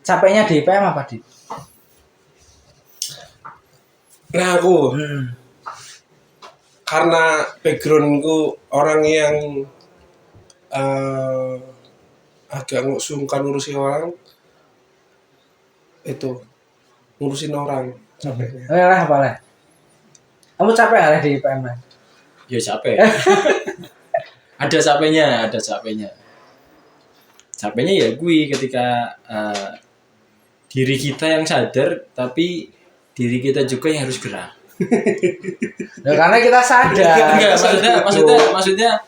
Capeknya di IPM apa, Dit? Nah aku karena backgroundku orang yang agak sungkan ngurusin orang, itu ngurusin orang capeknya. Apa lah? Kamu capek nggak di IPM? Ya capek. Ada capeknya. Capeknya ya gue ketika diri kita yang sadar, tapi diri kita juga yang harus gerak. Nah, karena kita sadar. Enggak, maksudnya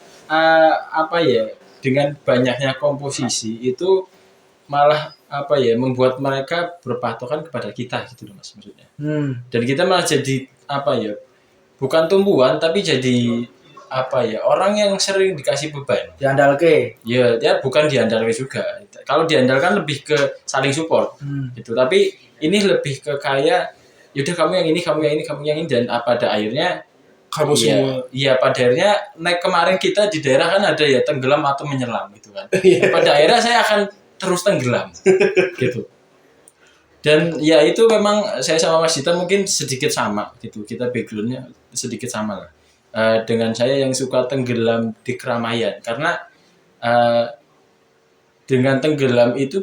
apa ya? Dengan banyaknya komposisi itu malah apa ya? Membuat mereka berpatokan kepada kita gitu loh Mas maksudnya. Dan kita malah jadi apa ya? Bukan tumbuhan tapi jadi apa ya? Orang yang sering dikasih beban. Diandalke. Ya, dia bukan diandalkan juga. Kalau diandalkan lebih ke saling support, gitu. Tapi ini lebih ke kayak, yaudah kamu yang ini, dan pada akhirnya Kamu semua. Iya, pada akhirnya naik kemarin kita di daerah kan ada ya tenggelam atau menyelam gitu kan. Pada akhirnya saya akan terus tenggelam, gitu. Dan ya itu memang saya sama Mas Dita mungkin sedikit sama gitu. Kita backgroundnya sedikit sama lah. Dengan saya yang suka tenggelam di keramaian karena dengan tenggelam itu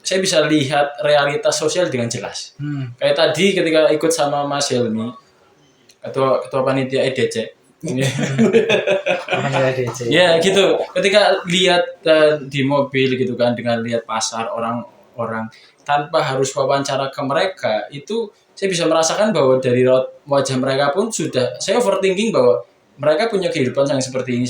saya bisa lihat realitas sosial dengan jelas. Kayak tadi ketika ikut sama Mas Helmi, ketua panitia EDC. Ya gitu. Ketika lihat di mobil gitu kan, dengan lihat pasar orang-orang tanpa harus wawancara ke mereka, itu saya bisa merasakan bahwa dari wajah mereka pun sudah saya overthinking bahwa mereka punya kehidupan yang seperti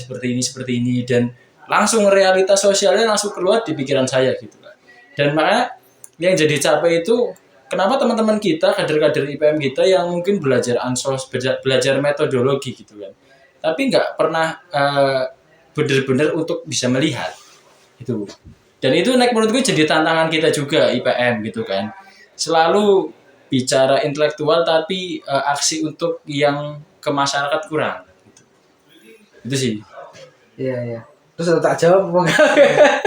ini dan langsung realitas sosialnya langsung keluar di pikiran saya gitu kan. Dan makanya yang jadi capek itu kenapa teman-teman kita kader-kader IPM kita yang mungkin belajar ansos, belajar metodologi gitu kan, tapi nggak pernah benar-benar untuk bisa melihat itu. Dan itu menurut gue jadi tantangan kita juga IPM gitu kan, selalu bicara intelektual tapi aksi untuk yang ke masyarakat kurang gitu. Itu sih. Iya. Terus tak jawab apa enggak?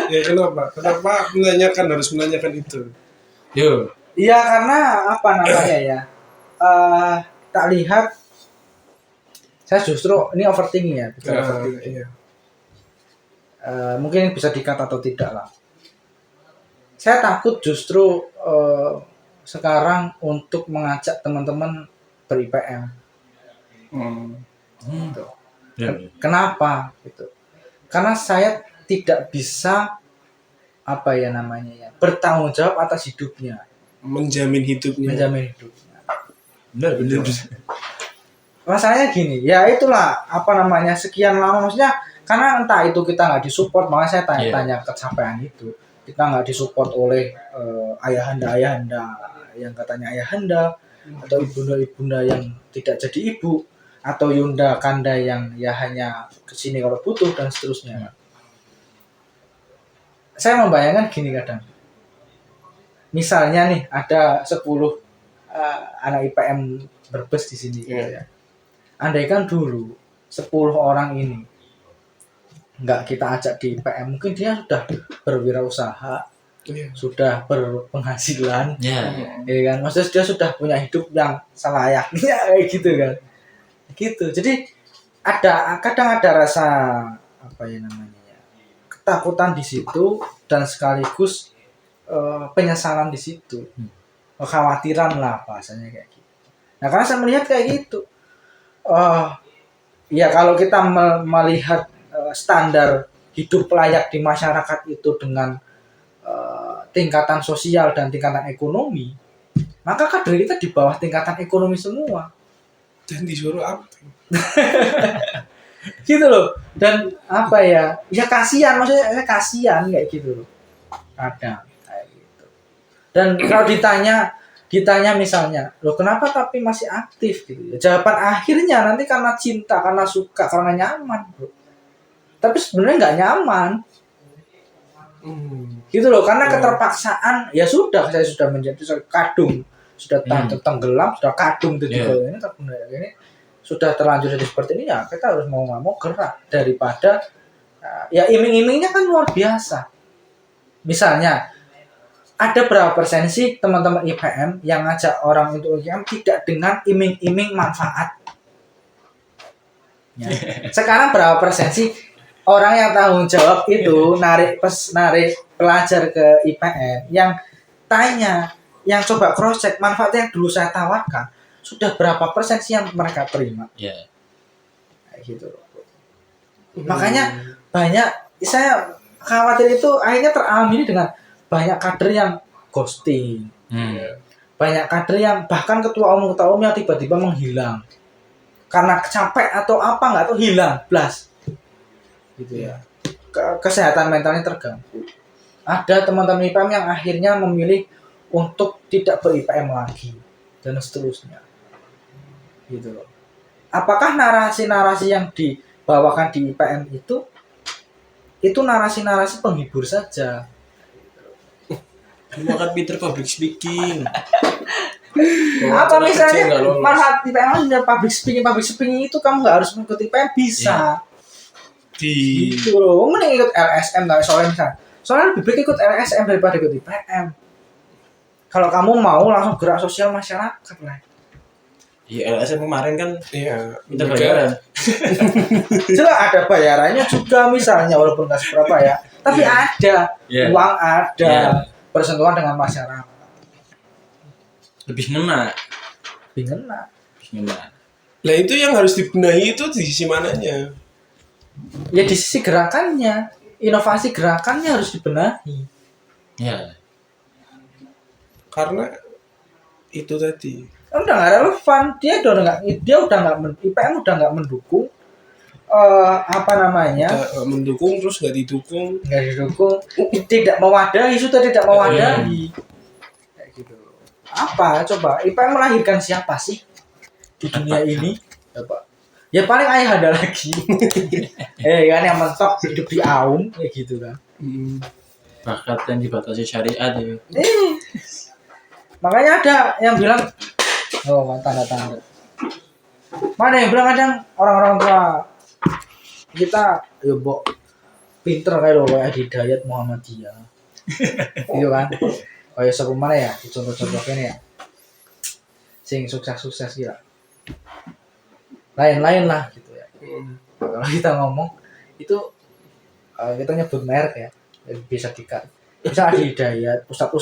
Ya kenapa harus menanyakan itu? Yo. Iya karena apa namanya ya? Tak lihat saya justru ini overthinking ya, overthinking. Iya. Mungkin bisa dikata atau tidak lah. Saya takut justru sekarang untuk mengajak teman-teman ber-IPM. Gitu. Kenapa? Gitu. Karena saya tidak bisa apa ya namanya ya, bertanggung jawab atas hidupnya. Menjamin hidupnya. Benar. Masalahnya gini, ya itulah apa namanya sekian lama maksudnya karena entah itu kita nggak disupport, makanya saya tanya kecapean itu kita nggak disupport oleh ayahanda yang katanya ayahanda atau ibunda yang tidak jadi ibu atau yunda kanda yang ya hanya kesini kalau butuh dan seterusnya. Saya membayangkan gini kadang, misalnya nih ada 10 anak IPM berbes di sini gitu ya. Andaikan dulu 10 orang ini nggak kita ajak di IPM, mungkin dia sudah berwirausaha, sudah berpenghasilan, ya kan? Maksudnya dia sudah punya hidup yang selayaknya kayak gitu kan. Gitu. Jadi kadang ada rasa apa ya namanya ya, ketakutan di situ dan sekaligus penyesalan di situ, kekhawatiran lah bahasanya kayak gitu. Nah karena saya melihat kayak gitu, ya kalau kita melihat standar hidup layak di masyarakat itu dengan tingkatan sosial dan tingkatan ekonomi, maka kader kita di bawah tingkatan ekonomi semua. Dan disuruh apa? Gitu loh. Dan apa ya? Ya kasihan, maksudnya saya kasihan kayak gitu loh. Kadang kayak gitu. Dan kalau ditanya misalnya, loh kenapa tapi masih aktif gitu ya? Jawaban akhirnya nanti karena cinta, karena suka, karena nyaman, bro. Tapi sebenarnya nggak nyaman. Gitu loh, karena keterpaksaan ya sudah saya sudah menjadi kadung. Sudah tenggelam, sudah kadung itu juga ini sudah terlanjur jadi seperti ini ya kita harus mau nggak mau gerak daripada ya iming-imingnya kan luar biasa. Misalnya ada berapa persen sih teman-teman IPM yang ngajak orang untuk UGM tidak dengan iming-iming manfaat? Ya. Sekarang berapa persen sih orang yang tanggung jawab itu narik pelajar ke IPM yang tanya, yang coba cross check manfaat yang dulu saya tawarkan, sudah berapa persen sih yang mereka terima? Ya. Kayak gitu. Makanya banyak, saya khawatir itu akhirnya teramini dengan banyak kader yang ghosting, banyak kader yang bahkan ketua umum yang tiba-tiba menghilang karena capek atau apa nggak tahu, hilang blast gitu ya. Kesehatan mentalnya terganggu. Ada teman-teman IPM yang akhirnya memilih untuk tidak ber-IPM lagi dan seterusnya gitu loh. Apakah narasi-narasi yang dibawakan di IPM itu narasi-narasi penghibur saja? Kamu kan pinter public speaking. Apa misalnya manfaat IPM punya public speaking itu kamu nggak harus mengikuti IPM, bisa. Gitu loh, mending ikut LSM lah soalnya lebih baik ikut LSM daripada ikut IPM. Kalau kamu mau langsung gerak sosial masyarakat lah. Iya, LSM kemarin kan minta bayaran. Jelas ada bayarannya juga misalnya, walaupun nggak seberapa ya, tapi ada uang, ada persentuhan dengan masyarakat. Lebih ngena. Lah itu yang harus dibenahi itu di sisi mananya? Ya di sisi gerakannya, inovasi gerakannya harus dibenahi. Ya. Karena itu tadi. Udah nggak relevan, dia udah nggak IPM udah nggak mendukung mendukung terus nggak didukung, tidak mewadahi, sudah tidak mewadahi. Kayak gitu. Apa coba IPM melahirkan siapa sih di dunia ini? Apa? Ya paling ayahanda lagi. Kan yang mentok hidup di aum kayak gitu kan. Bakat yang dibatasi syariat ya. Makanya ada yang bilang, tanda-tanda. Mana yang bilang kadang orang-orang tua kita, pinter kayak Hidayat Muhammadiyah. Gitu kan. Kayak siapa mana ya, contoh-contohnya ya. Sing sukses gila. Lain-lain lah gitu ya. Kalau kita ngomong itu kita nyebut merek ya, bisa bisa Adi Hidayat, ustadz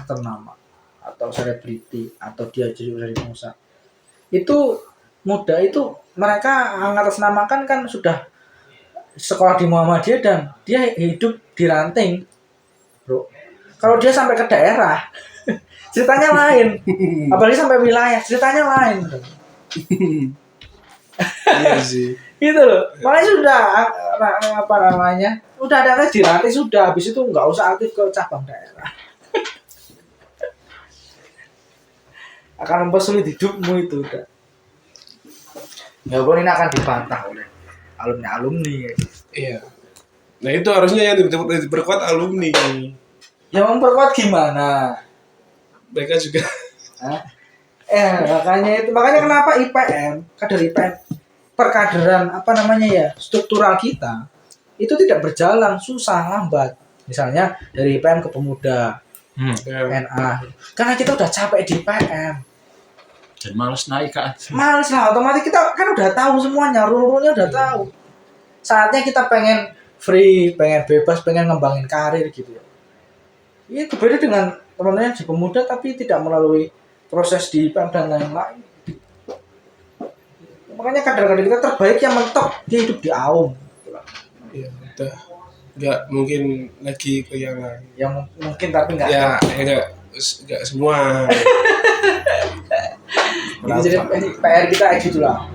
ternama atau selebriti atau dia jadi dari pengusaha. Itu muda itu mereka mengatasnamakan kan sudah sekolah di Muhammadiyah dan dia hidup di ranting, bro. Kalau dia sampai ke daerah, ceritanya lain. Apalagi sampai wilayah, ceritanya lain. Iya sih. Gitu loh. Makanya sudah udah ada di ranting sudah. Habis itu nggak usah aktif ke cabang daerah. Akan mempersulit hidupmu itu udah. Nggak boleh, ini akan dibantah oleh alumni. Iya. Nah itu harusnya yang diperkuat alumni. Ya memperkuat gimana? Mereka juga. Makanya kenapa kader IPM, perkaderan struktural kita itu tidak berjalan, susah, lambat. Misalnya dari IPM ke pemuda, NA. Karena kita udah capek di IPM. Dan males naik kan. Males lah, otomatis kita kan udah tahu semuanya, rule-nya udah tahu. Saatnya kita pengen free, pengen bebas, pengen ngembangin karir gitu ya. Itu beda dengan teman-teman di pemuda tapi tidak melalui proses di IPM dan lain-lain. Makanya kader-kader kita terbaik yang mentok, dia hidup di aum. Iya, udah nggak mungkin lagi ke yang lain. Yang mungkin tapi nggak. Ya, nggak semua. Jadi PR kita gitu lah.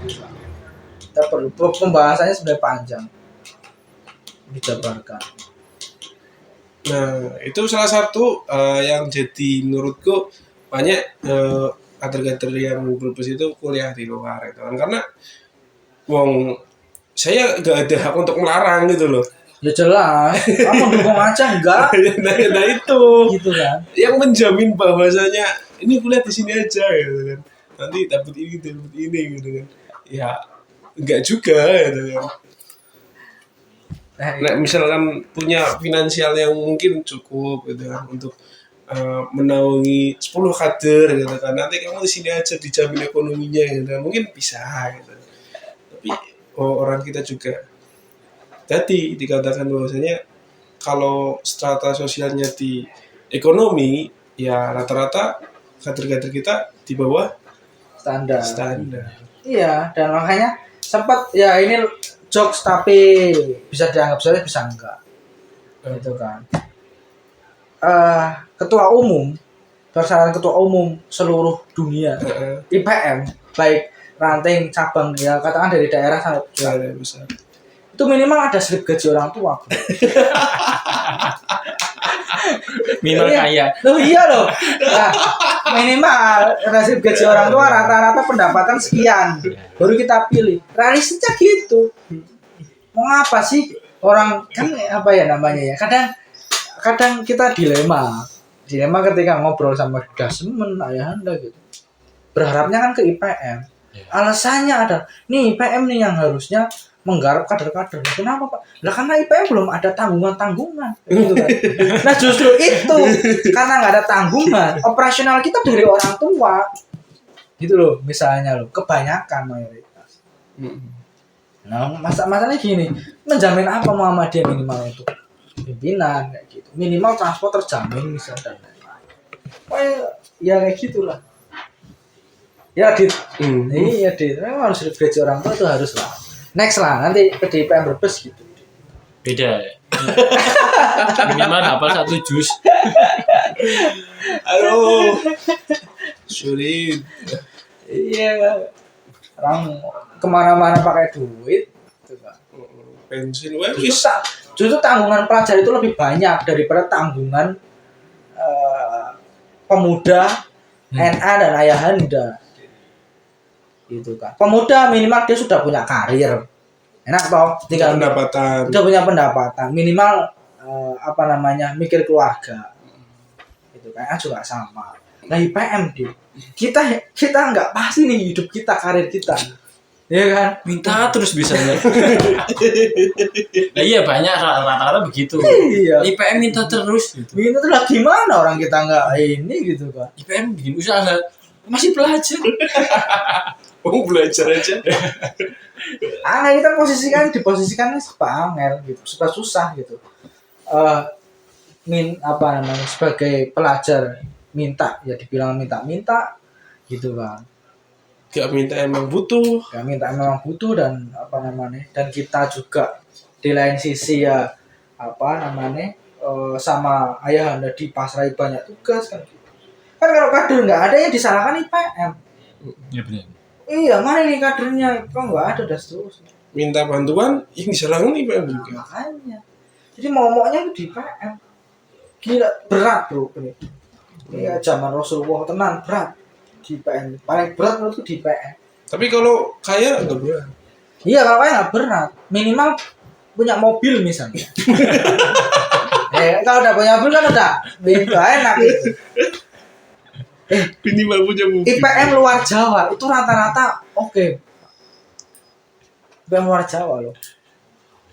Kita perlu pembahasannya sebenarnya panjang, dijabarkan. Nah, itu salah satu yang jadi menurutku banyak kader-kader yang berbes itu kuliah di luar itu kan, karena saya nggak ada hak untuk melarang gitu loh. Ya jelas, kamu dukung aja enggak? nah itu gitu kan. Yang menjamin bahwasanya ini kuliah di sini aja gitu kan. Nanti dapat ini gitu kan. Ya enggak juga gitu kan. Nah, misalkan punya finansial yang mungkin cukup gitu kan untuk menaungi 10 kader gitu kan, nanti kamu di sini aja dijamin ekonominya gitu kan, mungkin bisa gitu. Tapi orang kita juga tadi dikatakan bahwasanya kalau strata sosialnya di ekonomi ya rata-rata kader-kader kita di bawah standar. Iya, dan makanya sempat ya ini jokes tapi bisa dianggap serius bisa enggak. Gitu kan. Ketua umum, berdasarkan ketua umum seluruh dunia IPM, baik ranting cabang ya katakan dari daerah sampai besar. Itu minimal ada slip gaji orang tua. Minimal kaya. Loh iya loh. Nah, minimal ada slip gaji orang tua rata-rata pendapatan sekian. Baru kita pilih. Realistisnya gitu. Mau apa sih orang kan apa ya namanya ya? Kadang kita dilema ketika ngobrol sama dasmen ayahanda gitu. Berharapnya kan ke IPM. Alasannya ada, nih IPM nih yang harusnya menggarap kader-kader. Kenapa Pak? Lah karena IPM belum ada tanggungan-tanggungan. Gitu kan. Nah justru itu karena nggak ada tanggungan, operasional kita dari orang tua, gitu loh. Misalnya loh, kebanyakan mayoritas. Nah masalahnya gini, menjamin apa Muhammadiyah minimal itu pimpinan kayak gitu, minimal transport terjamin misalnya dan lain-lain. Ya kayak gitulah. Ya Dit, iya Dit, memang harus gaji orang tua itu harus lah. Next lah, nanti ke IPM Brebes gitu. Beda ya. Minimal hafal 1 juz. Aduh, sulit. Iya, orang kemana-mana pakai duit, gitu kan. Pensiun, Justru tanggungan pelajar itu lebih banyak daripada tanggungan pemuda, NA dan ayahanda. Gitu kan. Pemuda minimal dia sudah punya karir, enak toh, tinggal pendapatan, udah punya pendapatan minimal mikir keluarga, itu kan juga sama. Nah IPM kita nggak pasti nih hidup kita, karir kita, ya kan, minta terus bisanya. Nah, iya banyak rata-rata begitu. Iya. IPM minta terus gitu. Minta terus gimana orang kita nggak ini gitu kan. IPM bikin usaha masih belajar. Belajar aja. Kita diposisikannya serba angel gitu, serba susah gitu. Sebagai pelajar minta ya dibilang minta gitu kan. Gak minta emang butuh. Dan dan kita juga di lain sisi ya sama ayahanda dipasrai banyak tugas kan. Kan kalau kader nggak ada yang disalahkan IPM. Iya benar. Iya, mana nih kadernya? Kok nggak ada dan seterusnya. Minta bantuan, yang disalahkan IPM juga. Makanya. Jadi momoknya itu di IPM. Gila, berat bro. Ini zaman Rasulullah tenang, berat. Di IPM. Paling berat menurutku di IPM. Tapi kalau kaya nggak berat. Iya, kalau kaya nggak berat. Minimal punya mobil misalnya. Kalau udah punya mobil kan udah enak gitu. Minimal punya mobil. IPM luar Jawa itu rata-rata oke. IPM luar Jawa loh.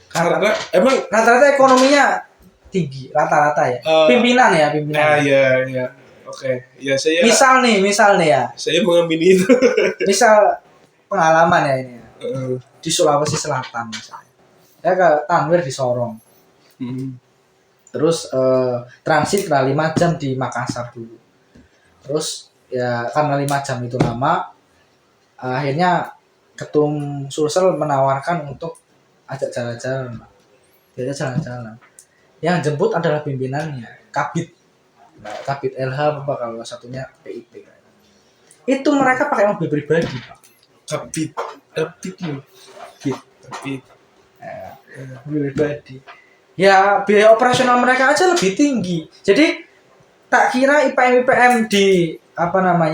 Karena emang rata-rata ekonominya tinggi, rata-rata ya. Pimpinan. Iya. Oke. Ya saya. Misal nih ya. Saya mengamini itu. Misal pengalaman ya ini. Ya. Di Sulawesi Selatan misalnya. Saya ke Tanwir di Sorong. Terus transit lah 5 jam di Makassar dulu. Terus ya karena 5 jam itu lama, akhirnya Ketum Sulsel menawarkan untuk ajak jalan-jalan. Yang jemput adalah pimpinannya, Kabid LH apa kalau satunya PIP. Itu mereka pakai mobil pribadi, Pak. Kabid. Mobil pribadi. Ya biaya operasional mereka aja lebih tinggi. Jadi tak kira IPM di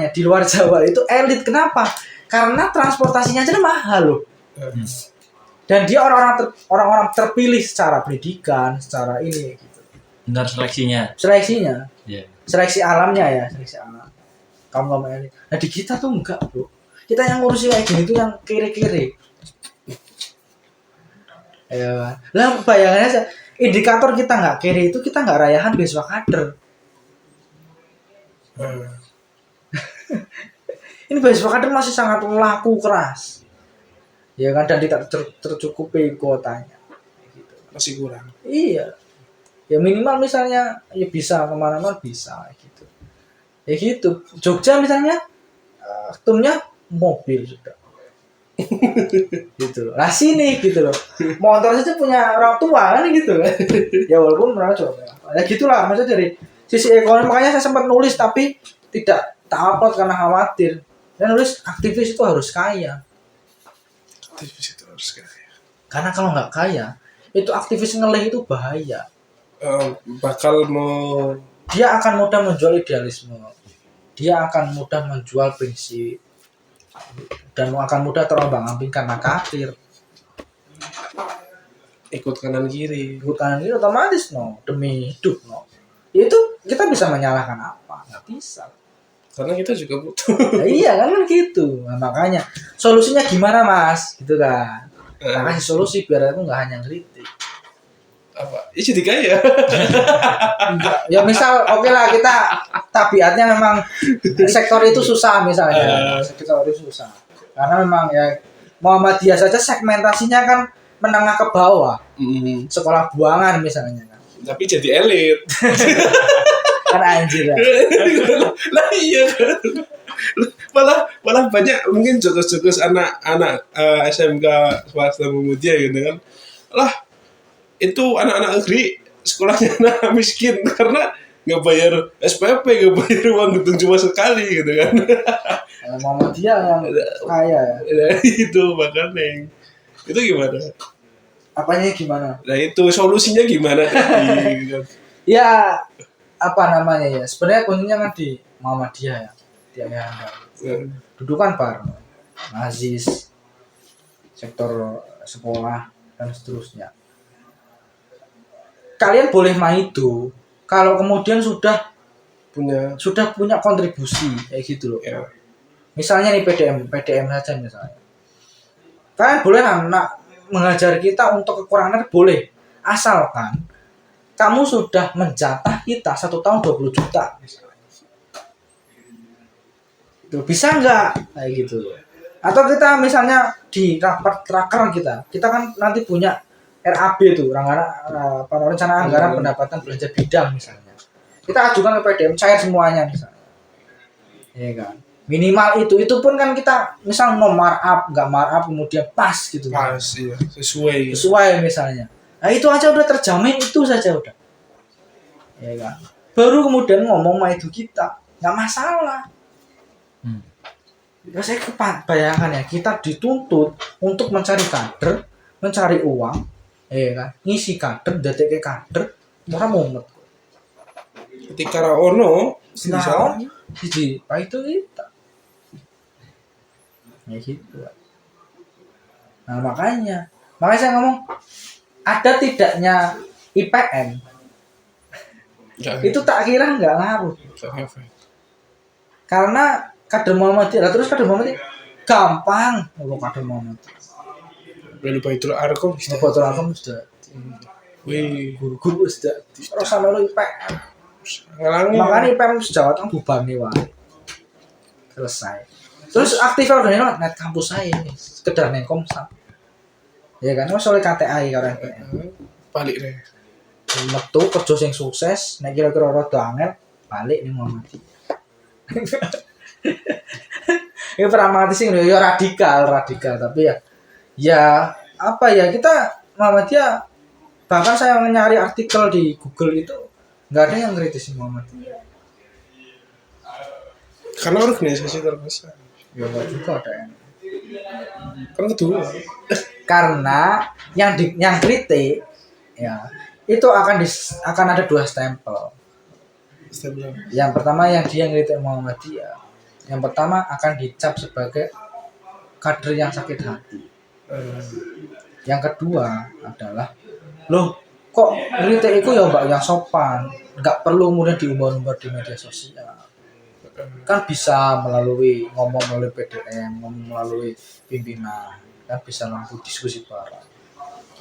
di luar Jawa itu elit. Kenapa? Karena transportasinya aja mahal loh. Dan dia orang-orang terpilih secara pendidikan, secara ini gitu. Benar seleksinya. Yeah. Seleksi alamnya. Kamu elit. Nah di kita tuh enggak, bro. Kita yang ngurusin kayak gini tuh yang kiri-kiri. Ya. Lah bayangannya aja, indikator kita nggak kiri itu kita nggak rayahan beasiswa kader. Hmm. Ini beasiswa kader masih sangat laku keras. Ya kan, dan tidak tercukupi kuotanya. Gitu. Masih kurang. Iya. Ya minimal misalnya ya bisa kemana-mana bisa gitu. Ya gitu. Jogja misalnya ketumnya mobil sudah. Gitu. Lah sini gitu loh. Motor saja punya orang tua kan gitu. Ya walaupun mereka coba. Ya gitulah maksudnya dari sisi ekonomi, makanya saya sempat nulis tapi tidak tak upload karena khawatir. Dan nulis aktivis itu harus kaya. Aktivis itu harus kaya. Karena kalau nggak kaya, itu aktivis ngeleh itu bahaya. Bakal mau Dia akan mudah menjual idealisme. Dia akan mudah menjual prinsip. Dan akan mudah terombang-ambing karena kafir. ikut kanan kiri. Bukan itu otomatis no, demi hidup no. Itu kita bisa menyalahkan apa? Nggak bisa. Karena kita juga butuh. Nah, iya kan gitu. Nah, makanya solusinya gimana mas? Gitu kan. Nah, kasih solusi biar aku nggak hanya kritik. Apa? Ya jadi kaya. Ya misal oke lah kita tabiatnya memang sektor itu susah misalnya. Sektor itu susah. Karena memang ya Muhammadiyah saja segmentasinya kan menengah ke bawah. Sekolah buangan misalnya kan. Tapi jadi elit. Kan anjir lah. Lah iya kan. Malah banyak mungkin jokes-jokes anak-anak SMK swasta Muhammadiyah gitu kan. Lah itu anak-anak negeri sekolahnya anak miskin karena nggak bayar SPP, nggak bayar uang gedung cuma sekali gitu kan. Muhammadiyah yang kaya ya. Nah, itu makanya itu gimana? Apanya gimana? Nah itu solusinya gimana tadi? Gitu kan. Ya apa namanya ya? Sebenarnya kuncinya kan di Muhammadiyah ya. Di Ayahanda. Dudukan bareng. Nazis, sektor sekolah dan seterusnya. Kalian boleh maido kalau kemudian sudah punya kontribusi kayak gitu loh. Ya. Misalnya nih PDM saja misalnya. Kalian boleh anak mengajar kita untuk kekurangan boleh, asalkan kamu sudah menjatah kita 1 tahun 20 juta misalnya. Itu bisa nggak kayak gitu loh. Atau kita misalnya di rapat raker kita kan nanti punya RAB tuh, rencana anggaran pendapatan belanja bidang misalnya. Kita ajukan ke PDM cair semuanya misalnya. Iya kan? Minimal itu pun kan kita misal mau markup, nggak markup kemudian pas gitu. Pas ya, sesuai Misalnya. Nah itu aja udah terjamin, itu saja udah. Ya kan? Baru kemudian ngomong itu kita, nggak masalah. Ya saya bayangkan ya, kita dituntut untuk mencari kader, mencari uang, ya kan? Ngisi kader, detek kader, orang mumet. ketika Raono Nah, jadi apa itu kita? Ya gitu. Nah makanya saya ngomong ada tidaknya IPM itu tak kira nggak ngaruh karena kader Muhammadiyah terus kader Muhammadiyah gampang kalau kader Muhammadiyah dari Baitul Arqam Baitul Arqam sudah guru-guru sudah terus sama lo IPM makanya IPM Jawa Tengah bubar nih wae selesai. Terus aktif organisasi net kampus saya ini sekedar Komsat. Ya kan soal KTI karo NPM. Balik deh. Metu kerja sing sukses, nek kira-kira rada angel balik ning Muhammadiyah. Ya pragmatis sing ya radikal tapi ya apa ya kita Muhammadiyah bahkan saya nyari artikel di Google itu nggak ada yang kritis Muhammadiyah. Karena organisasi terbesar. Ya enggak juga ada yang. Kan kedua. Karena yang kritik ya itu akan ada 2 stempel. Yang pertama yang dia ngeritik Muhammadiyah. Yang pertama akan dicap sebagai kader yang sakit hati. Yang kedua adalah loh kok ngeritik itu ya mbak yang sopan, nggak perlu kemudian diumbar-umbar di media sosial. Kan bisa melalui PDM, ngomong melalui pimpinan, kan bisa lampu diskusi bareng.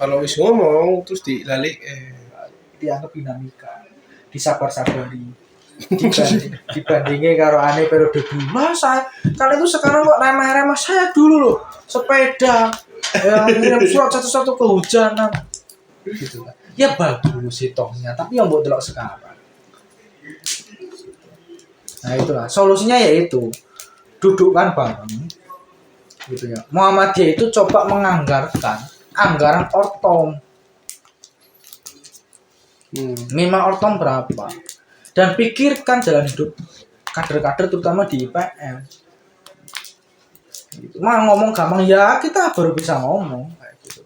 Kalau wis ngomong terus dilalui Dianggap dinamika, disabar-sabari. dibandingin karo ane periode dulu. Lah saya kan itu sekarang kok remeh-remeh, saya dulu loh sepeda yang ngirim surat satu-satu kehujanan gitu kan. Ya bagus sih tohnya, tapi yang buat delok sekarang. Nah itulah solusinya, yaitu dudukkan bareng gitu ya. Muhammadiyah itu coba menganggarkan anggaran ortom. Minimal ortom berapa? Dan pikirkan jalan hidup kader-kader terutama di IPM. Gitu. Mah ngomong gampang ya, kita baru bisa ngomong kayak gitu.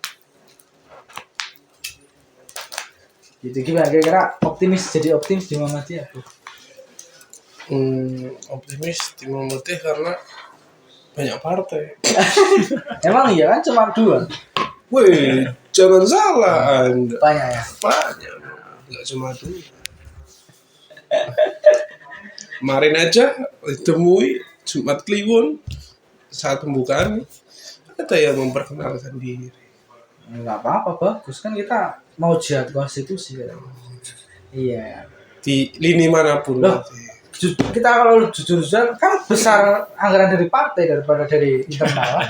Gitu gimana kira-kira jadi optimis di Muhammadiyah? Optimis di Muhammadiyah karena banyak partai. Emang iya kan cuma 2. Wih, jangan salah Anda. Banyak ya. Banyak, nggak cuma 2. Kemarin aja ditemui Jumat Kliwon saat pembukaan ada yang memperkenalkan diri. Enggak apa-apa, bagus kan, kita mau jihad konstitusi kan. Iya. Di lini manapun. Loh, kita kalau jujur kan besar anggaran dari partai daripada dari internal.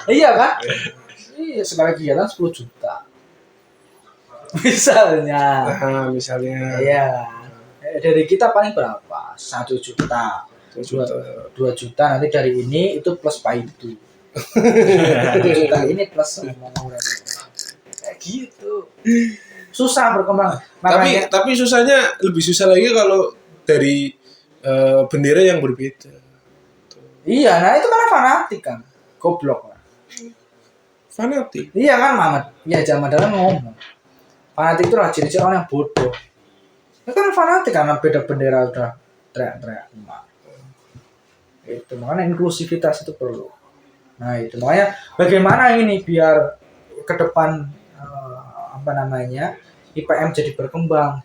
Iya kan? Iya, sekali kegiatan 10 juta. Misalnya. Nah, misalnya. Iya. Dari kita paling berapa? 1 juta. 2 juta nanti dari ini itu plus itu. 1 juta ini plus kayak gitu. Susah berkembang. Makanya, Tapi susahnya lebih susah lagi kalau dari bendera yang berbeda. iya, nah itu karena fanatik kan. Goblok lah. Fanatik. Iya kan Mamat? Ya zaman dalam ngomong. Fanatik itu lah ciri-ciri orang yang bodoh. Ya kan fanatik karena beda bendera udah teriak-teriak. Itu makanya inklusivitas itu perlu. Nah itu makanya bagaimana ini biar ke depan IPM jadi berkembang.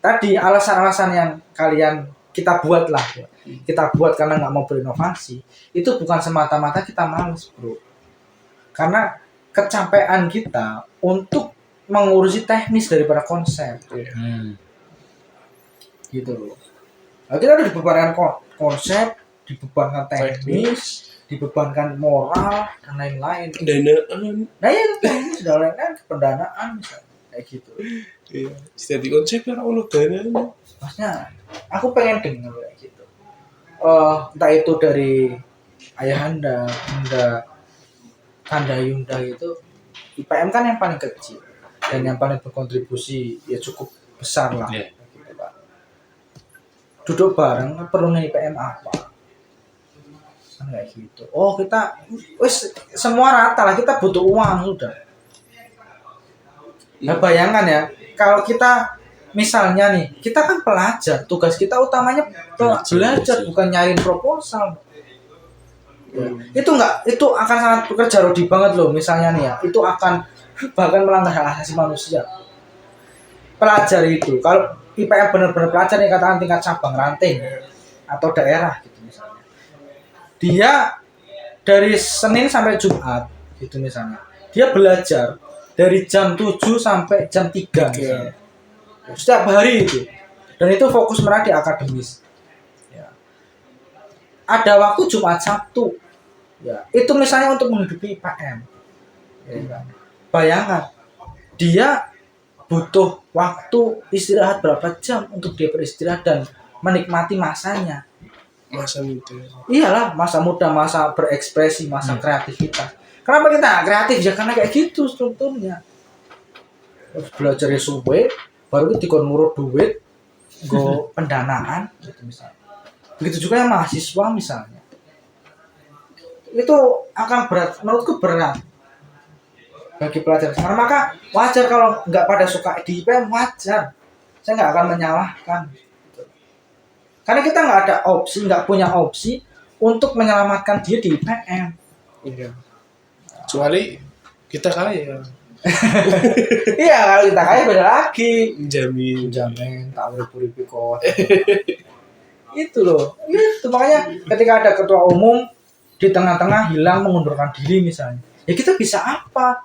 Tadi alasan-alasan yang kita buat lah, kita buat karena nggak mau berinovasi, itu bukan semata-mata kita malas, bro. Karena kecapean kita untuk mengurusi teknis daripada konsep, gitu loh. Nah, kita udah dibebankan konsep, dibebankan teknis, dibebankan moral dan lain-lain. Pendanaan. Nah ya teknis dan lain-lain, pendanaan misalnya kayak gitu. Iya, jadi konsep yang ono dananya. Maksudnya aku pengen dengar kayak gitu. Entah itu dari ayahanda, bunda, tanda yunda itu, IPM kan yang paling kecil dan yang paling berkontribusi ya cukup besar lah. Yeah. Gitu, Pak. Duduk bareng perlunya IPM apa? Kan kayak gitu. Oh kita, semua rata lah, kita butuh uang sudah. Nah bayangkan ya, kalau kita misalnya nih, kita kan pelajar, tugas kita utamanya belajar, bukan nyariin proposal. Itu akan sangat bekerja rodi banget loh, misalnya nih ya, itu akan bahkan melanggar hak asasi manusia. Pelajar itu, kalau IPM benar-benar pelajar nih, katakan tingkat cabang, ranting atau daerah gitu misalnya, dia dari Senin sampai Jumat gitu misalnya, dia belajar dari jam 7 sampai jam 3 misalnya. Setiap hari itu, dan itu fokus mereka di akademis ya. Ada waktu Jumat Sabtu ya, itu misalnya untuk menghidupi IPM ya kan? Bayangkan dia butuh waktu istirahat berapa jam untuk dia beristirahat dan menikmati masanya, Masa muda. iyalah masa muda, masa berekspresi, masa kreativitas. Kenapa kita nggak kreatif ya, karena kayak gitu strukturnya. Terus belajar suwe, baru itu dikon ngurut duit, go pendanaan gitu misalnya. Begitu juga yang mahasiswa misalnya, itu akan berat, menurutku berat bagi pelajar. Karena maka wajar kalau nggak pada suka di IPM, wajar. Saya nggak akan menyalahkan. Karena kita nggak punya opsi untuk menyelamatkan dia di IPM. Iya. Kecuali kita kaya. Iya, kalau kita kaya beda lagi. Jamin. Tak urip-urip kok. Itu loh. Itu makanya ketika ada ketua umum di tengah-tengah hilang, mengundurkan diri misalnya, ya kita bisa apa?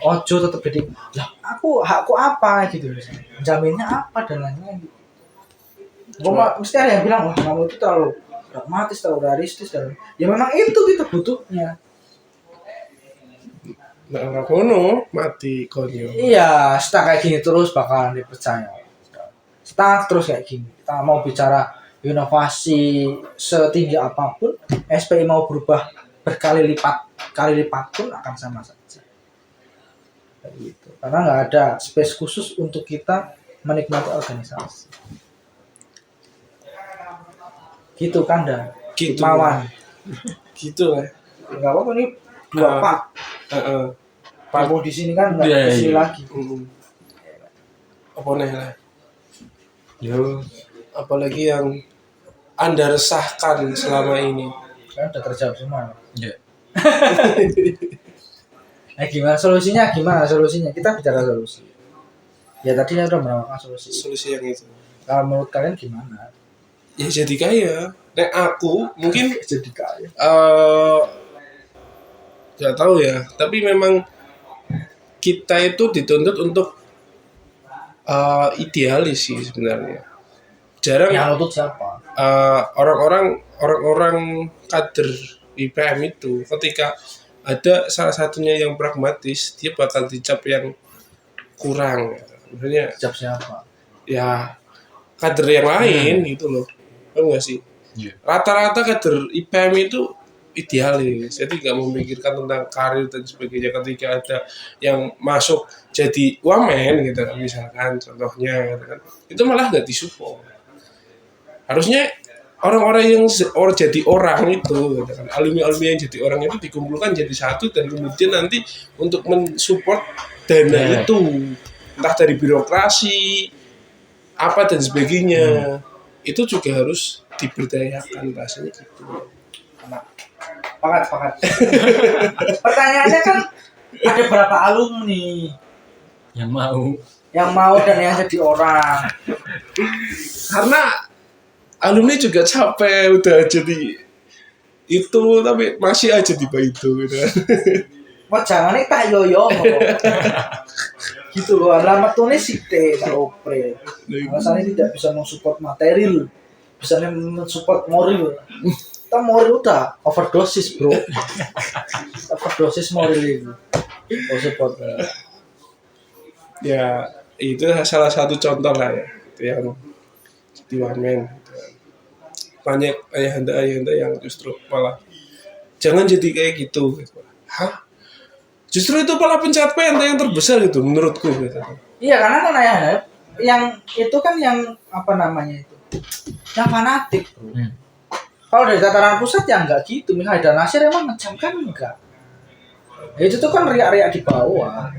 Ojo tetap jadi. Lah, hakku apa gitu misalnya. Jaminnya apa dan lain-lain. Mesti ada yang bilang wah kamu itu terlalu pragmatis, terlalu realistis dan ya memang itu kita butuhnya. Nah, orang kono mati konyo. Iya, stuck kayak gini terus bakalan dipercaya. Stuck terus kayak gini. Kita mau bicara inovasi setinggi apapun, SPI mau berubah kali lipat pun akan sama saja. Kayak gitu. Karena nggak ada space khusus untuk kita menikmati organisasi. Gitu kan dah. Gitu. Mawan. Gitu lah. Nggak apa-apa nih dua pak. Pak mau di sini kan nggak Iya, di sini iya. lagi. Apa nih lah? Yo, Apalagi yang Anda resahkan selama ini. Kan udah terjawab semua. ya. Gimana solusinya? Kita bicara solusi. Ya tadi saya udah menawarkan solusi. Solusi yang itu. Kalau menurut kalian gimana? Ya jadi kaya. Nek aku mungkin Jadi kaya. nggak tahu ya. Tapi memang kita itu dituntut untuk idealis sih sebenarnya. Jarang Yang nutut siapa? orang-orang kader IPM itu ketika ada salah satunya yang pragmatis dia bakal dicap yang kurang. Maksudnya Siap siapa? ya kader yang lain gitu loh. Paham nggak sih? Iya. Rata-rata kader IPM itu idealis, jadi nggak memikirkan tentang karir dan sebagainya. Ketika ada yang masuk jadi wamen gitu kan, misalkan contohnya gitu kan, itu malah nggak disupport. Harusnya orang-orang yang jadi orang itu gitu kan, alumni-alumni yang jadi orang itu dikumpulkan jadi satu dan kemudian nanti untuk mensupport dana itu entah dari birokrasi apa dan sebagainya itu juga harus diberdayakan bahasanya gitu. Pakat. Pertanyaannya kan ada berapa alumni yang mau dan yang jadi orang? Karena alumni juga capek udah jadi itu tapi masih aja tiba itu gitu kan. Wah jangan nih tak yoyo. Gitu loh. Alamat tulis site tak opre. Alasannya tidak bisa mensupport material, bisa mensupport moral. Kita moral udah overdosis bro. Overdosis moral itu. Oh support. Ya itu salah satu contoh lah ya itu yang jadi wamen gitu. Banyak ayahanda yang justru malah jangan jadi kayak gitu. Hah? Justru itu malah pencapaian yang terbesar itu menurutku gitu. Iya karena kan ayahanda yang itu kan yang apa namanya itu yang fanatik bro. Kalau dari tataran pusat ya enggak gitu. Misalnya ada Nasir emang ngecam kan enggak. Ya, itu tuh kan riak-riak di bawah.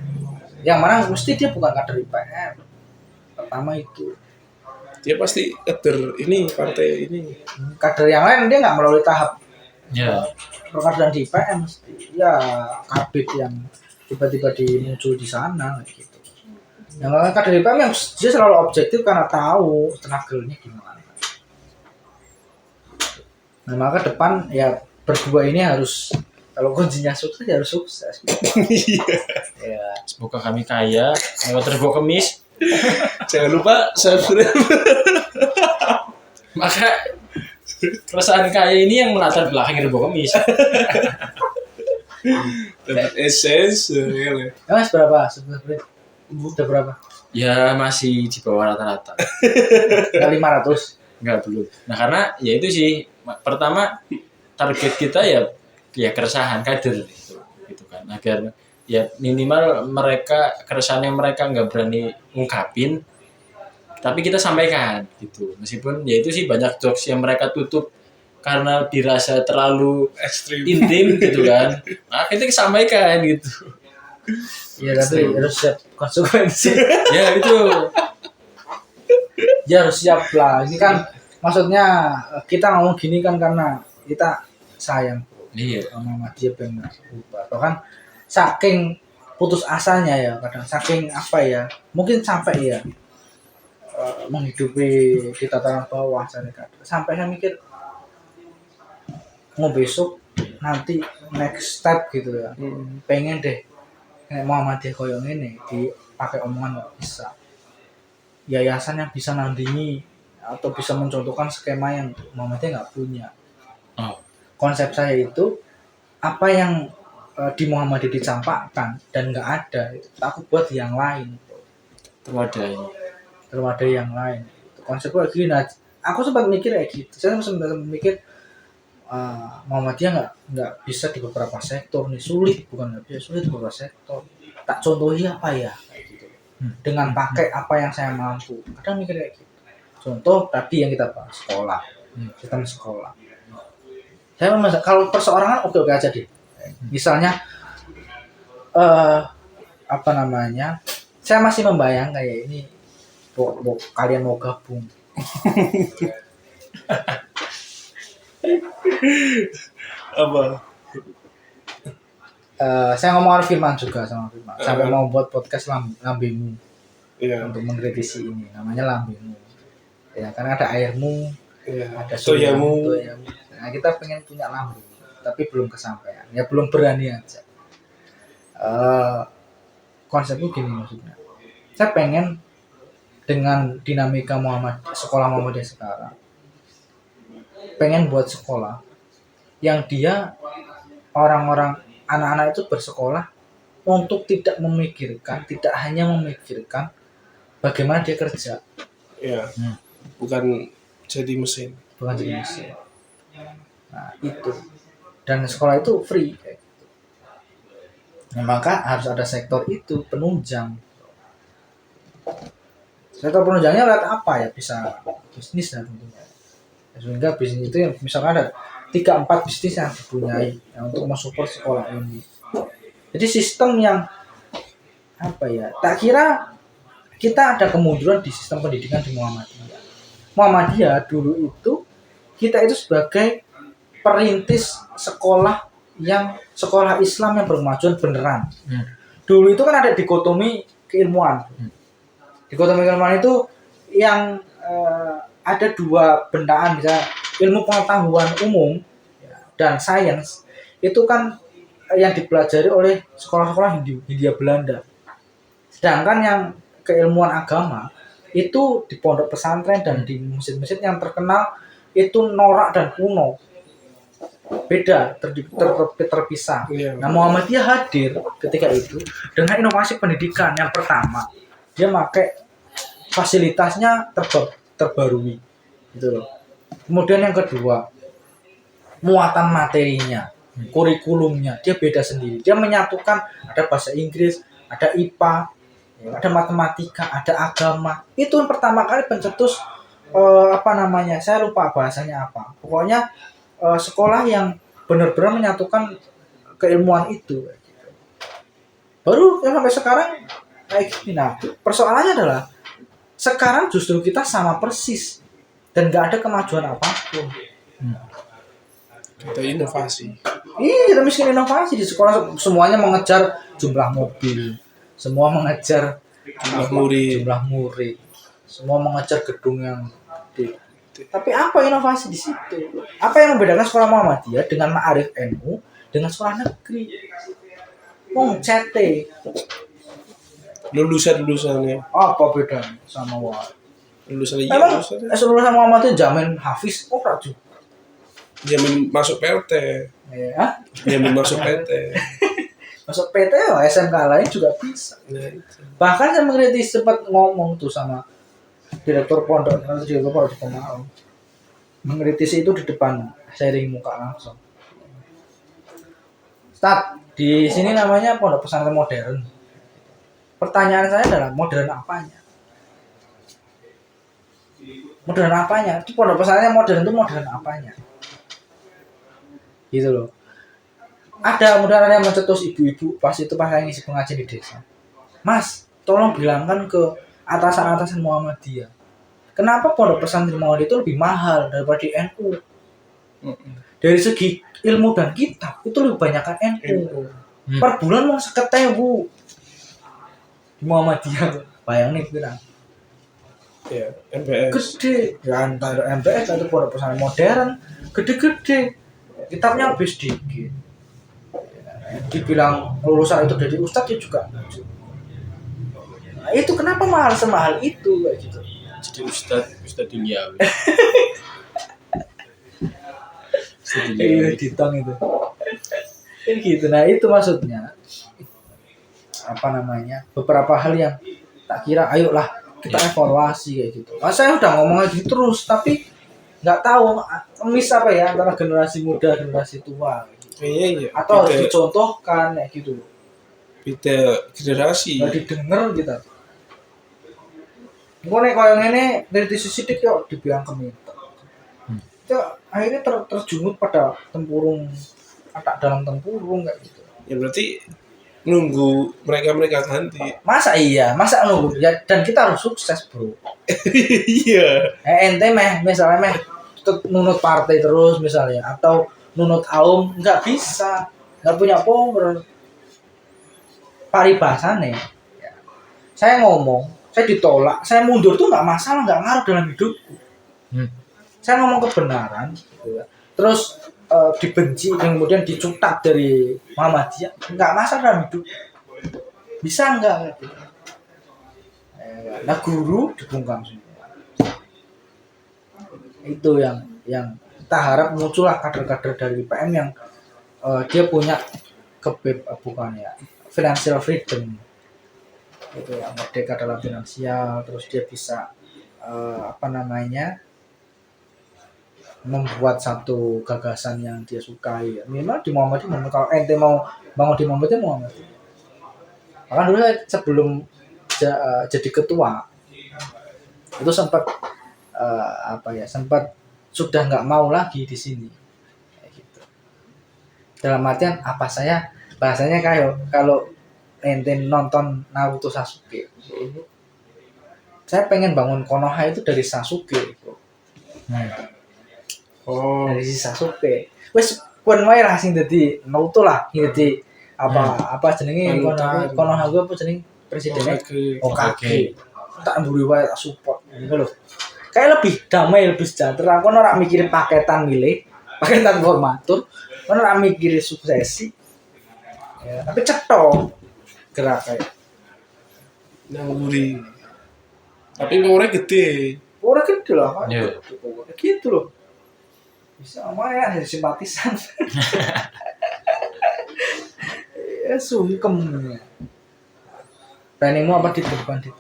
Yang mana mesti dia bukan kader IPM. Pertama itu. Dia pasti kader ini partai ini. Kader yang lain dia nggak melalui tahap ya perkaderan di IPM mesti. Ya kabit yang tiba-tiba muncul di sana gitu. Yang kader IPM yang dia selalu objektif karena tahu struggle-nya gimana. Nah maka depan ya berdua ini harus kalau kuncinya sukses ya harus sukses. Ya. semoga kami kaya lewat Rebo Kemis. Jangan lupa subscribe. Maka perasaan kaya ini yang melatar belakang Rebo Kemis. Dapat essence ya. Mas berapa sebenarnya? Udah berapa? Ya masih di bawah rata-rata. Nggak 500. Enggak belum. Nah karena ya itu sih pertama target kita ya keresahan kader gitu kan agar ya minimal mereka keresahan yang mereka nggak berani ungkapin tapi kita sampaikan gitu meskipun ya itu sih banyak jokes yang mereka tutup karena dirasa terlalu Ekstrim. intim gitu kan nah kita sampaikan gitu Ya tapi harus siap konsekuensi. ya itu Ya harus siap lah. Ini kan maksudnya kita ngomong gini kan karena kita sayang iya sama dia pengen berubah. Atau kan saking putus asanya ya kadang saking apa ya mungkin sampai ya menghidupi di tataran bawah sampai saya mikir mau besok nanti next step gitu ya pengen deh kayak Muhammadiyah koyong ini dipakai omongan nggak bisa yayasan yang bisa nandingi atau bisa mencontohkan skema yang Muhammadiyah nggak punya. Oh. Konsep saya itu apa yang di Muhammadiyah dicampakkan dan nggak ada, aku buat yang lain, Terwadai. belum ada yang lain. Konsepnya gini, nah, aku sempat mikir kayak gitu. Saya sempat mikir Muhammadiyah nggak bisa di beberapa sektor nih, sulit, bukan nggak bisa, sulit di beberapa sektor. Tak contohi apa ya kayak gitu. Dengan pakai apa yang saya mampu. Kadang mikir kayak gitu. Contoh tadi yang kita bahas, sekolah, sistem sekolah. Saya kalau perseorangan oke aja deh. Misalnya apa namanya? Saya masih membayang kayak ini. Kalian mau gabung? Apa? Saya ngomong Firman juga sama Firman. Sampai mau buat podcast lambemu Iya. untuk mengkritisi ini. Namanya lambemu. Ya, karena ada airmu, Iya. ada Toyamu. toyamu. Nah, kita pengen punya lambemu, tapi belum kesampaian. Ya belum berani aja. Konsepnya gini maksudnya. Saya pengen dengan dinamika sekolah Muhammadiyah sekarang, pengen buat sekolah yang dia orang-orang anak-anak itu bersekolah untuk tidak hanya memikirkan bagaimana dia kerja, Iya. Bukan jadi mesin. bukan jadi mesin. Nah itu, dan sekolah itu free kayak gitu. Nah, maka harus ada sektor itu penunjang. Sektor penunjangnya lewat apa ya? Bisa bisnis dan tentunya. Sehingga bisnis itu yang misalkan ada 3-4 bisnis yang dipunyai untuk mensupport sekolah ini. Jadi sistem yang apa ya? Tak kira kita ada kemunduran di sistem pendidikan di Muhammadiyah. Muhammadiyah dulu itu kita itu sebagai perintis sekolah Islam yang berkemajuan beneran. Dulu itu kan ada dikotomi keilmuan. Dikotomi keilmuan itu yang ada dua bentaan, misalnya ilmu pengetahuan umum dan sains itu kan yang dipelajari oleh sekolah-sekolah Hindia Belanda. Sedangkan yang keilmuan agama itu di pondok pesantren dan di masjid-masjid yang terkenal itu norak dan kuno. Beda, terpisah. Nah, Muhammadiyah hadir ketika itu dengan inovasi pendidikan. Yang pertama, dia pakai fasilitasnya terbarui gitu loh. Kemudian yang kedua, muatan materinya, kurikulumnya dia beda sendiri. Dia menyatukan ada bahasa Inggris, ada IPA, ada matematika, ada agama. Itu yang pertama kali pencetus saya lupa bahasanya apa. Pokoknya sekolah yang benar-benar menyatukan keilmuan itu. Baru sampai sekarang kayak gini. Nah, persoalannya adalah sekarang justru kita sama persis dan nggak ada kemajuan apapun. Kita inovasi. Iya, kita miskin inovasi di sekolah, semuanya mengejar jumlah mobil, semua mengejar jumlah murid, semua mengejar gedung yang gede. Tapi apa inovasi di situ? Apa yang membedakan sekolah Muhammadiyah dengan Ma'arif NU dengan sekolah negeri? CT. Lulusannya. Apa bedanya sama Lulusan Emang lulusan Muhammadiyah jamin hafiz ora juga. Jamin masuk PT. Ya. Jamin masuk PT. Masuk PT ya SMK lain juga bisa. Bahkan saya mengkritis sempat ngomong tuh sama direktur pondok di Pemalang. Mengkritisi itu di depan sharing muka langsung. Start di sini namanya pondok pesantren modern. Pertanyaan saya adalah modern apanya? Modern apanya? Itu pondok pesantren modern itu modern apanya? Gitu loh. Ada modern yang mencetus ibu-ibu pas saya ngisi pengajian di desa. Mas, tolong bilangkan ke atasan-atasan Muhammadiyah. Kenapa pondok pesantren Muhammadiyah itu lebih mahal daripada di NU? Dari segi ilmu dan kitab itu lebih banyak kan NU. Per bulan mau 50.000 di Muhammadiyah. Bayangin bilang. Ya, MBS. Gede. Ya antara MBS atau pondok pesantren modern, gede-gede. Kitabnya lebih sedikit. Dibilang lulusan itu dari ustadz ya juga. Nah, itu kenapa mahal semahal itu kayak gitu. Jadi Ustadz duniawi. Ustadz Ini duniawi. ditong itu. Kan gitu. Nah, itu maksudnya apa namanya? Beberapa hal yang tak kira ayolah kita evaluasi kayak gitu. Nah, saya udah ngomong lagi terus tapi nggak tahu miss apa ya antara generasi muda generasi tua gitu. Iya. Atau harus Beda, dicontohkan kayak gitu loh. beda generasi. Nggak didengar gitu. Gue nih kalau ini dari sisi sidik yuk dibilang keminta. Itu akhirnya terjunut pada tempurung tak dalam tempurung kayak gitu. Ya berarti nunggu mereka ganti. Masa iya, masa nunggu ya dan kita harus sukses bro. Iya. Ente misalnya nunut partai terus misalnya atau nunut kaum nggak bisa, nggak punya power. Paribasane, ya. Saya ngomong, saya ditolak, saya mundur tuh nggak masalah, nggak ngaruh dalam hidupku. Saya ngomong kebenaran, gitu ya. Terus dibenci dan kemudian dicutak dari Muhammadiyah, nggak masalah dalam hidup. Bisa nggak? Gitu. Nah guru dibungkam semua. Itu yang kita harap muncullah kader-kader dari PM yang dia punya bukan ya financial freedom itu ya, merdeka dalam finansial, terus dia bisa apa namanya membuat satu gagasan yang dia sukai ya. Minimal di Muhammadiyah, kalau ente mau bangun di Muhammadiyah. Bahkan dulu saya sebelum jadi ketua itu sempat sempat sudah nggak mau lagi di sini kayak gitu. Dalam artian apa saya bahasanya kalau ente nonton Naruto Sasuke, saya pengen bangun Konoha itu dari Sasuke bro. Oh. Dari si Sasuke wes pun wae lah sing dadi Naruto lah sing dadi apa jenenge Konoha gue apa jenenge presidennya Okage. Tak mburi wae tak support gitu loh. Kayak lebih damai, lebih sejahtera. Kono ora mikirin paketan paketan formatur, kono ora mikirin suksesi. Ya, tapi cetok gerak kayak Nanguri. Tapi umurnya gede. orang gede lah kan. Iya. Gitu loh. Bisa lumayan jadi simpatisan. Ya sungkem. Planningmu apa di depan dit?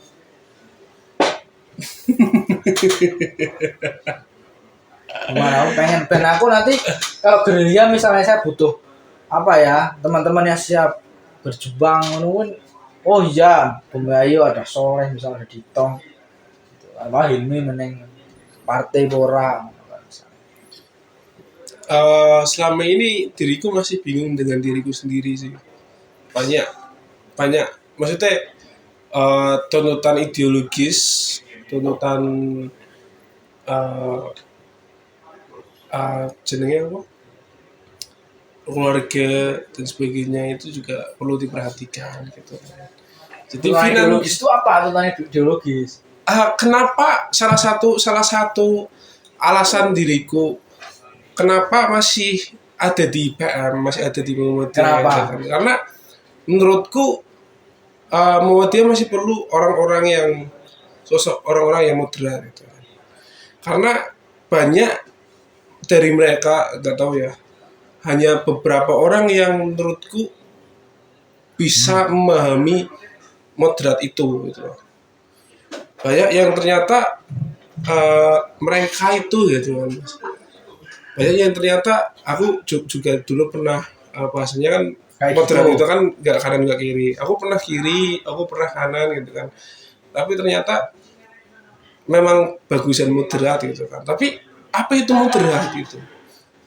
Gimana aku pengen aku nanti kalau gerilya misalnya saya butuh apa ya teman-teman yang siap berjuang menurut oh iya Bumayu ada Soleh misalnya ada Ditong gitu. Apa Hilmi meneng partai Bora Selama ini diriku masih bingung dengan diriku sendiri sih. Banyak maksudnya tuntutan ideologis, tuntutan jenenge apa? Keluarga dan sebagainya itu juga perlu diperhatikan gitu. Jadi ideologis itu apa tuntutan ideologis? Kenapa salah satu alasan diriku kenapa masih ada di PM, masih ada di Muhammadiyah? Kenapa? Karena menurutku Muhammadiyah masih perlu sosok orang-orang yang moderat gitu. Karena banyak dari mereka nggak tahu ya, hanya beberapa orang yang menurutku bisa memahami moderat itu gitu. Banyak yang ternyata mereka itu gitu kan. Banyak yang ternyata aku juga dulu pernah bahasanya kan Kayak moderat gitu. itu kan nggak kanan nggak kiri. Aku pernah kiri, aku pernah kanan gitu kan. Tapi ternyata memang bagusan moderat gitu kan. Tapi apa itu moderat itu?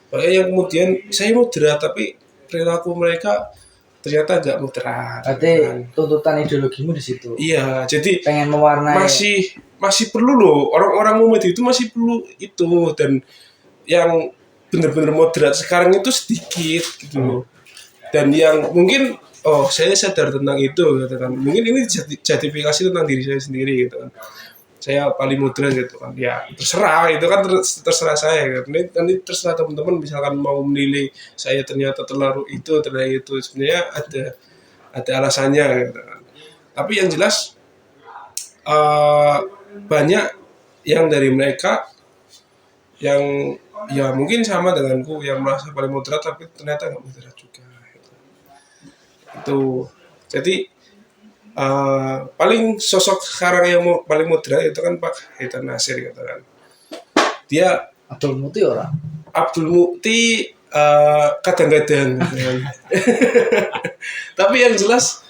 Banyak yang kemudian saya moderat tapi perilaku mereka ternyata nggak moderat. Berarti gitu kan. tuntutan ideologimu di situ. Iya, jadi Pengen mewarnai masih perlu loh orang-orang Muhammadiyah itu masih perlu itu dan yang benar-benar moderat sekarang itu sedikit gitu loh. Dan yang mungkin saya sadar tentang itu gitu kan. Mungkin ini justifikasi tentang diri saya sendiri gitu kan. Saya paling moderat gitu kan. Ya terserah itu kan terserah saya gitu. Nanti terserah teman-teman misalkan mau menilai saya ternyata terlalu itu sebenarnya ada alasannya gitu kan. Tapi yang jelas banyak yang dari mereka yang ya mungkin sama denganku yang merasa paling moderat tapi ternyata nggak moderat juga gitu. Itu jadi paling sosok sekarang yang paling moderat itu kan Pak Haidar Nasir gitu kan. Dia Abdul Muti orang. Abdul Mukti kadang-kadang gitu kan. Tapi yang jelas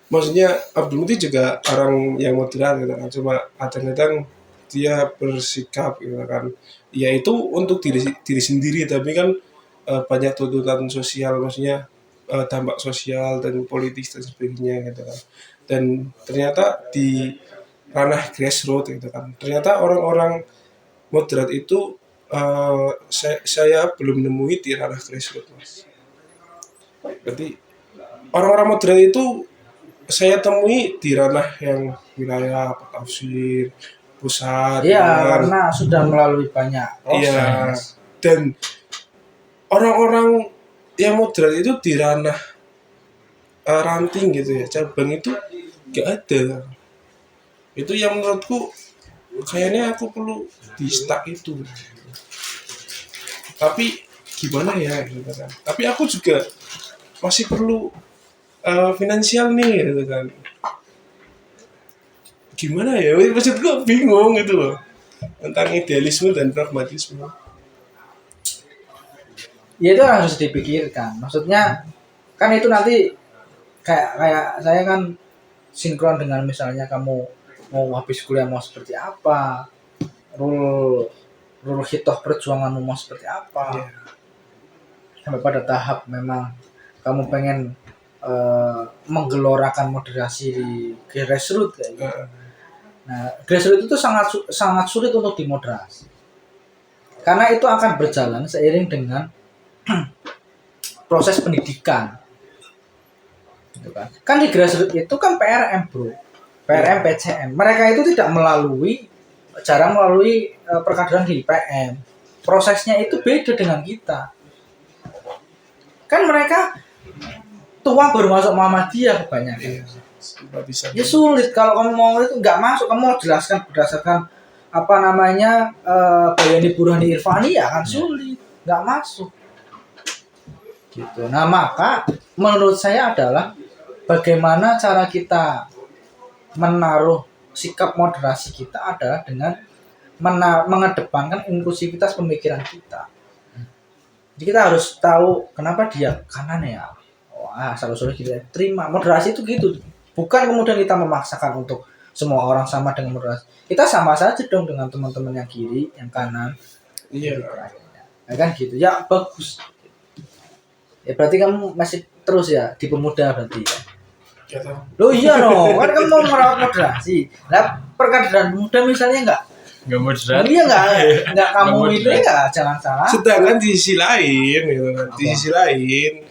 maksudnya Abdul Mukti juga orang yang moderat gitu kan. Cuma kadang-kadang dia bersikap gitu kan. Ya itu untuk diri sendiri tapi kan banyak tuntutan sosial maksudnya dampak sosial dan politis dan sebagainya gitu kan. Dan ternyata di ranah grassroots gitu kan. Ternyata orang-orang moderat itu saya belum nemui di ranah grassroots Mas. Berarti orang-orang moderat itu saya temui di ranah yang wilayah tafsir pusat. Iya, gitu kan. karena sudah melalui banyak Iya. proses. Dan orang-orang yang moderat itu di ranah ranting gitu ya, cabang itu gak ada. Itu yang menurutku kayaknya aku perlu di stuck itu. Tapi gimana ya gitu kan. Tapi aku juga masih perlu finansial nih gitu kan. Gimana ya? Maksudku bingung gitu loh. Tentang idealisme dan pragmatisme. Ya itu harus dipikirkan. Maksudnya kan itu nanti kayak saya kan sinkron dengan misalnya kamu mau habis kuliah mau seperti apa, rule hitoh perjuanganmu mau seperti apa, sampai pada tahap memang kamu pengen menggelorakan moderasi di grassroots kayak gitu. Nah, grassroots itu sangat sulit untuk dimoderasi karena itu akan berjalan seiring dengan proses pendidikan. Gitu kan di grassroots itu kan PRM bro, PRM PCM mereka itu jarang melalui perkaderan di PM. Prosesnya itu beda dengan kita kan, mereka tua baru masuk Muhammadiyah kebanyakan. Ya sulit kalau kamu mau itu nggak masuk, kamu mau jelaskan berdasarkan apa namanya Bayani Burhani Irfani ya kan sulit, nggak masuk gitu. Nah maka menurut saya adalah bagaimana cara kita menaruh sikap moderasi kita adalah dengan mengedepankan inklusivitas pemikiran kita. Jadi kita harus tahu kenapa dia kanan ya, wah selalu kita terima moderasi itu gitu. Bukan kemudian kita memaksakan untuk semua orang sama dengan moderasi. Kita sama saja dong dengan teman-teman yang kiri, yang kanan. Iya. Ya kan gitu. Ya bagus. Ya berarti kamu masih terus ya di pemuda berarti ya. Loh iya dong, kan kamu mau merawat moderasi. Lah perkaderan muda misalnya enggak moderat. Iya enggak kamu itu enggak jangan salah. Sedangkan di sisi lain gitu kan. Di sisi lain